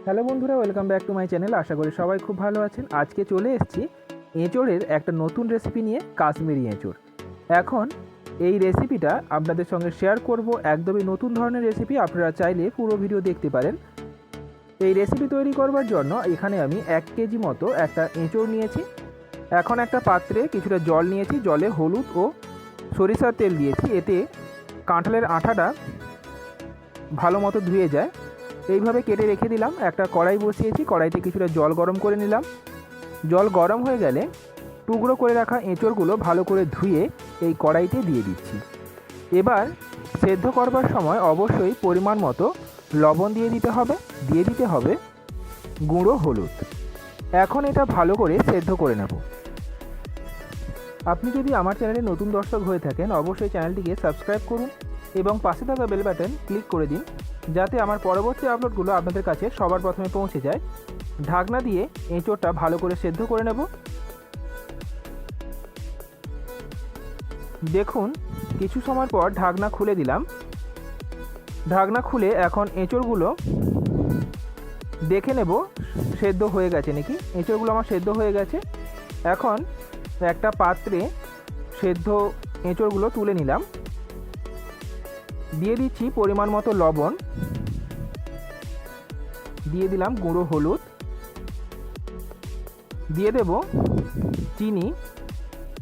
Hello বন্ধুরা, welcome back to my channel. আশা করি সবাই খুব ভালো আছেন। আজকে চলে এসেছি এঁচোড়ের একটা নতুন রেসিপি নিয়ে, কাশ্মীরি এঁচোড়। এখন এই রেসিপিটা আপনাদের সঙ্গে শেয়ার করব, একদমই নতুন ধরনের রেসিপি। আপনারা চাইলে পুরো ভিডিও দেখতে পারেন। এই রেসিপি তৈরি করবার জন্য এখানে আমি 1 কেজি মতো একটা এঁচোড় নিয়েছি। এখন একটা পাত্রে কিছুটা জল নিয়েছি, জলে হলুদ ও সরিষার তেল দিয়েছি, এতে কাঁঠালের আঠাটা ভালো মতো ধুয়ে যায়। এইভাবে কেটে রেখে দিলাম। একটা কড়াই বসিয়েছি, কড়াইতে কিছুটা জল গরম করে নিলাম। জল গরম হয়ে গেলে টুকরো করে রাখা এঁচোড়গুলো ভালো করে ধুয়ে এই কড়াইতে দিয়ে দিচ্ছি। এবার সেদ্ধ করবার সময় অবশ্যই পরিমাণ মতো লবণ দিয়ে দিতে হবে গুঁড়ো হলুদ। এখন এটা ভালো করে সেদ্ধ করে নেব। আপনি যদি আমার চ্যানেলে নতুন দর্শক হয়ে থাকেন, অবশ্যই চ্যানেলটিকে সাবস্ক্রাইব করুন এবং পাশে থাকা বেল বাটন ক্লিক করে দিন, যাতে আমার পরবর্তী আপলোডগুলো আপনাদের কাছে সবার প্রথমে পৌঁছে যায়। ঢাকনা দিয়ে এঁচোড়টা ভালো করে সেদ্ধ করে নেব। দেখুন, কিছু সময় পর ঢাকনা খুলে দিলাম। ঢাকনা খুলে এখন এঁচোড়গুলো দেখে নেব সেদ্ধ হয়ে গেছে নাকি। এঁচোড়গুলো আমার সেদ্ধ হয়ে গেছে। এখন একটা পাত্রে সেদ্ধ এঁচোড়গুলো তুলে নিলাম। দিয়ে দিচ্ছি পরিমাণ মতো লবণ, দিয়ে দিলাম গুঁড়ো হলুদ, দিয়ে দেব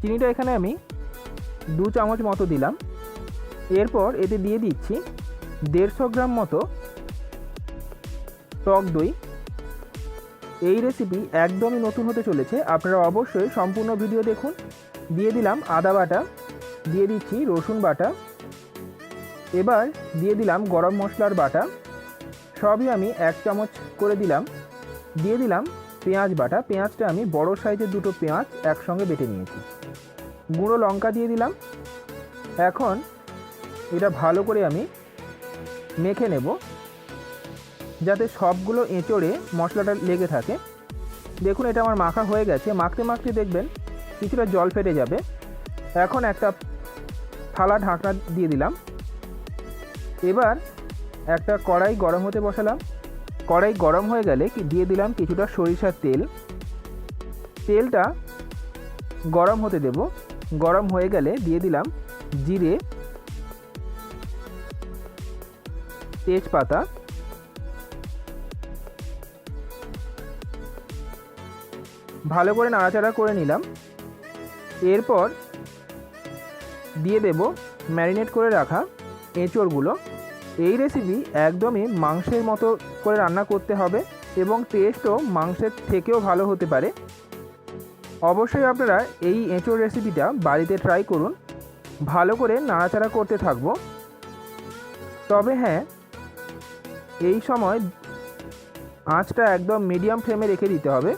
চিনিটা এখানে আমি 2 চামচ মতো দিলাম। এরপর এতে দিয়ে দিচ্ছি 150 গ্রাম মতো টক দই। এই রেসিপি একদমই নতুন হতে চলেছে, আপনারা অবশ্যই সম্পূর্ণ ভিডিও দেখুন। দিয়ে দিলাম আদা বাটা, দিয়ে দিচ্ছি রসুন বাটা, এবার দিয়ে দিলাম গরম মশলার বাটা, সবই আমি 1 চামচ করে দিলাম। দিয়ে দিলাম পেঁয়াজ বাটা, পেঁয়াজটা আমি বড় সাইজের 2টো পেঁয়াজ একসঙ্গে বেটে নিয়েছি। গুঁড়ো লঙ্কা দিয়ে দিলাম। এখন এটা ভালো করে আমি মেখে নেব, যাতে সবগুলো এঁচোড়ে মশলাটা লেগে থাকে। দেখুন, এটা আমার মাখা হয়ে গেছে। মাখতে মাখতে দেখবেন কিছুটা জল ফেটে যাবে। এখন একটা থালা ঢাকনা দিয়ে দিলাম। এবার একটা কড়াই গরম হতে বসালাম। কড়াই গরম হয়ে গেলে দিয়ে দিলাম কিছুটা সরিষার তেল। তেলটা গরম হতে দেব। গরম হয়ে গেলে দিয়ে দিলাম জিরে, তেজপাতা, ভালো করে নাড়াচাড়া করে নিলাম। এরপর দিয়ে দেব ম্যারিনেট করে রাখা এঁচোড়গুলো। এই রেসিপি একদমই মাংসের মতো করে রান্না করতে হবে এবং টেস্টও মাংসের থেকেও ভালো হতে পারে। অবশ্যই আপনারা এই এঁচোড় রেসিপিটা বাড়িতে ট্রাই করুন। ভালো করে নাড়াচাড়া করতে থাকবো। তবে হ্যাঁ, এই সময় আঁচটা একদম মিডিয়াম ফ্লেমে রেখে দিতে হবে।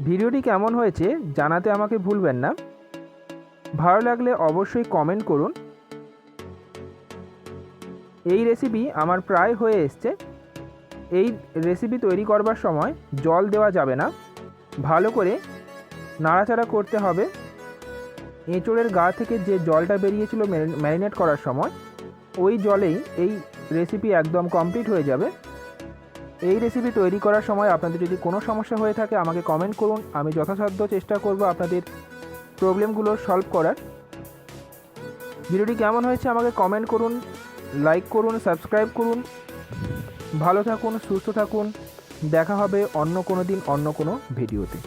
ভিডিওটি কেমন হয়েছে জানাতে আমাকে ভুলবেন না। ভালো লাগলে অবশ্যই কমেন্ট করুন। এই রেসিপি আমার প্রায় হয়ে এসছে। এই রেসিপি তৈরি করবার সময় জল দেওয়া যাবে না, ভালো করে নাড়াচাড়া করতে হবে। এঁচোড়ের গা থেকে যে জলটা বেরিয়েছিল ম্যারিনেট করার সময়, ওই জলেই এই রেসিপি একদম কমপ্লিট হয়ে যাবে। এই রেসিপি তৈরি করার সময় আপনাদের যদি কোনো সমস্যা হয়ে থাকে আমাকে কমেন্ট করুন। আমি যথাসাধ্য চেষ্টা করব আপনাদের প্রবলেমগুলো সলভ করার। ভিডিওটি কেমন হয়েছে আমাকে কমেন্ট করুন, লাইক করুন, সাবস্ক্রাইব করুন। ভালো থাকুন, সুস্থ থাকুন। দেখা হবে অন্য কোনো দিন অন্য কোনো ভিডিওতে।